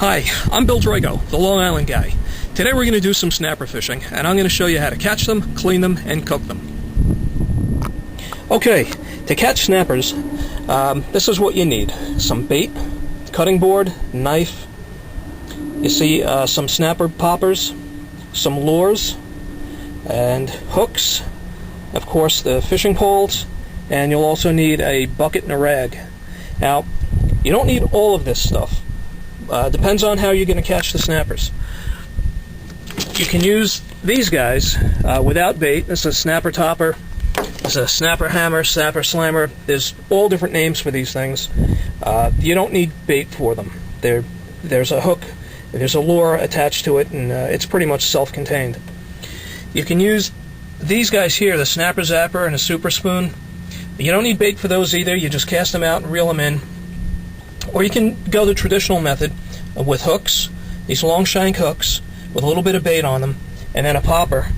Hi, I'm Bill Drago, the Long Island guy. Today we're going to do some snapper fishing, and I'm going to show you how to catch them, clean them, and cook them. Okay, to catch snappers, this is what you need. Some bait, cutting board, knife, you see some snapper poppers, some lures, and hooks, of course the fishing poles, and you'll also need a bucket and a rag. Now, you don't need all of this stuff. Depends on how you're going to catch the snappers. You can use these guys without bait. This is a snapper topper, this is a snapper hammer, snapper slammer. There's all different names for these things. You don't need bait for them. There's a hook, there's a lure attached to it, and it's pretty much self-contained. You can use these guys here, the snapper zapper and a super spoon. You don't need bait for those either. You just cast them out and reel them in. Or you can go the traditional method with hooks, these long shank hooks with a little bit of bait on them, and then a popper.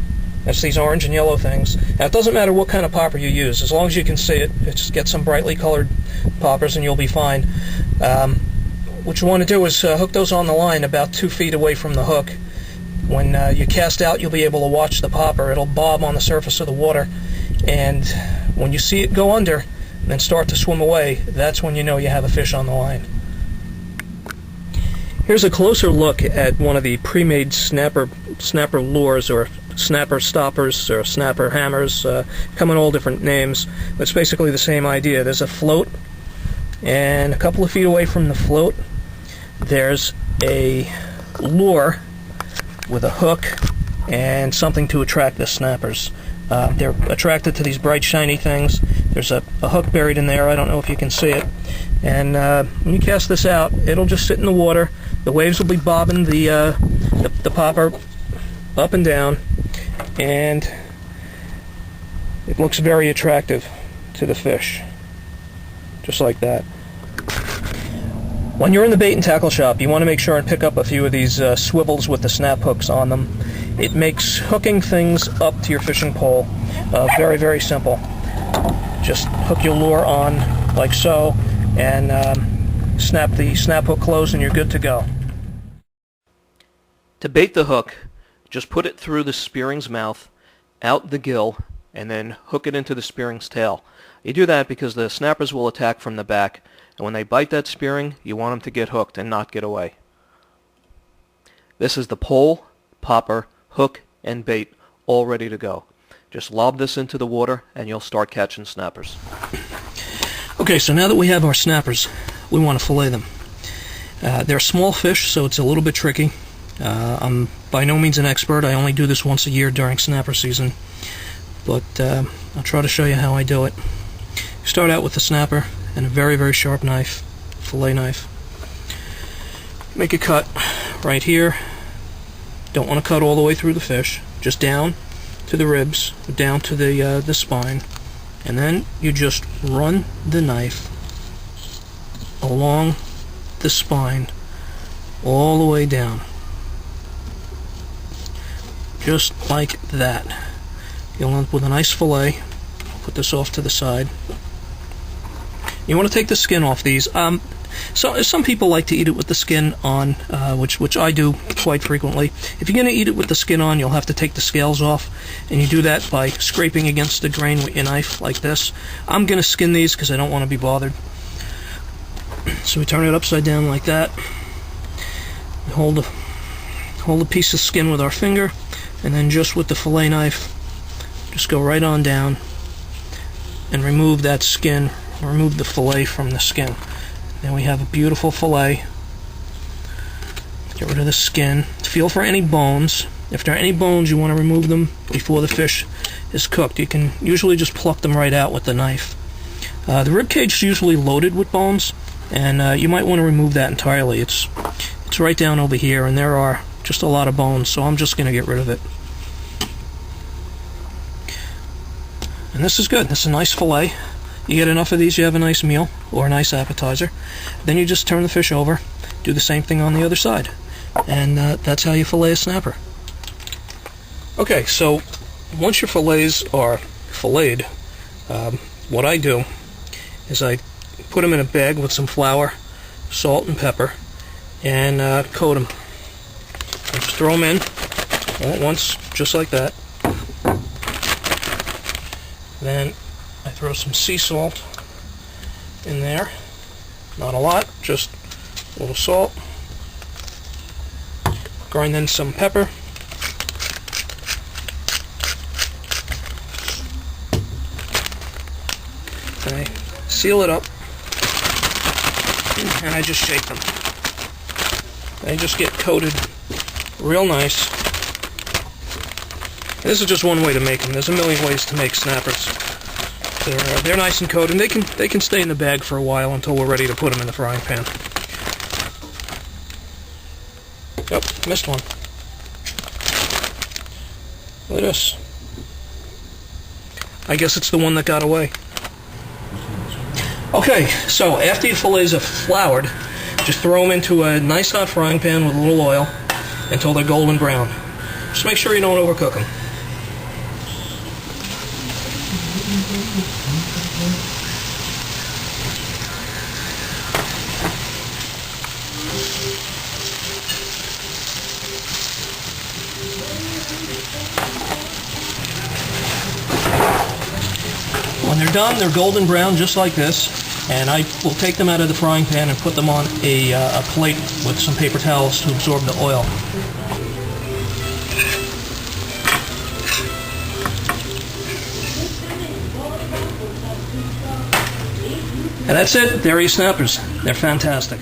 That's these orange and yellow things. Now, it doesn't matter what kind of popper you use, as long as you can see it. Just get some brightly colored poppers and you'll be fine. What you want to do is hook those on the line about 2 feet away from the hook. When you cast out, you'll be able to watch the popper. It'll bob on the surface of the water, and when you see it go under and then start to swim away, that's when you know you have a fish on the line. Here's a closer look at one of the pre-made snapper lures, or snapper stoppers, or snapper hammers. Come in all different names, but it's basically the same idea. There's a float, and a couple of feet away from the float there's a lure with a hook and something to attract the snappers. They're attracted to these bright shiny things. There's a hook buried in there. I don't know if you can see it. And when you cast this out, it'll just sit in the water. The waves will be bobbing the popper up and down, and it looks very attractive to the fish, just like that. When you're in the bait and tackle shop, you want to make sure and pick up a few of these swivels with the snap hooks on them. It makes hooking things up to your fishing pole very, very simple. Just hook your lure on like so, and snap the snap hook closed, and you're good to go. To bait the hook, just put it through the spearing's mouth, out the gill, and then hook it into the spearing's tail. You do that because the snappers will attack from the back, and when they bite that spearing, you want them to get hooked and not get away. This is the pole, popper, hook, and bait all ready to go. Just lob this into the water and you'll start catching snappers. Okay, so now that we have our snappers, we want to fillet them. They're small fish, so it's a little bit tricky. I'm by no means an expert. I only do this once a year during snapper season, but I'll try to show you how I do it. You start out with the snapper and a very, very sharp knife, fillet knife. Make a cut right here. Don't want to cut all the way through the fish, just down to the ribs, down to the spine, and then you just run the knife along the spine all the way down, just like that. You'll end up with a nice fillet. Put this off to the side. You want to take the skin off these. So some people like to eat it with the skin on, which I do quite frequently. If you're going to eat it with the skin on, you'll have to take the scales off, and you do that by scraping against the grain with your knife like this. I'm going to skin these because I don't want to be bothered. So we turn it upside down like that. We hold a piece of skin with our finger, and then just with the fillet knife, just go right on down and remove that skin, remove the fillet from the skin. Then we have a beautiful fillet. Get rid of the skin. Feel for any bones. If there are any bones, you want to remove them before the fish is cooked. You can usually just pluck them right out with the knife. The rib cage is usually loaded with bones, and you might want to remove that entirely. It's right down over here, and there are just a lot of bones, so I'm just going to get rid of it. And this is good. This is a nice fillet. You get enough of these, you have a nice meal, or a nice appetizer. Then you just turn the fish over, do the same thing on the other side. And that's how you fillet a snapper. Okay, so once your fillets are filleted, what I do is I put them in a bag with some flour, salt, and pepper, and coat them. Just throw them in all at once, just like that. Then I throw some sea salt in there. Not a lot, just a little salt. Grind in some pepper. And I seal it up, and I just shake them. They just get coated real nice. And this is just one way to make them. There's a million ways to make snappers. They're nice and coated, and they can stay in the bag for a while until we're ready to put them in the frying pan. Yep, missed one. Look at this. I guess it's the one that got away. Okay, so after your fillets are floured, just throw them into a nice hot frying pan with a little oil until they're golden brown. Just make sure you don't overcook them. When they're done, they're golden brown just like this, and I will take them out of the frying pan and put them on a plate with some paper towels to absorb the oil. And that's it. There are your snappers. They're fantastic.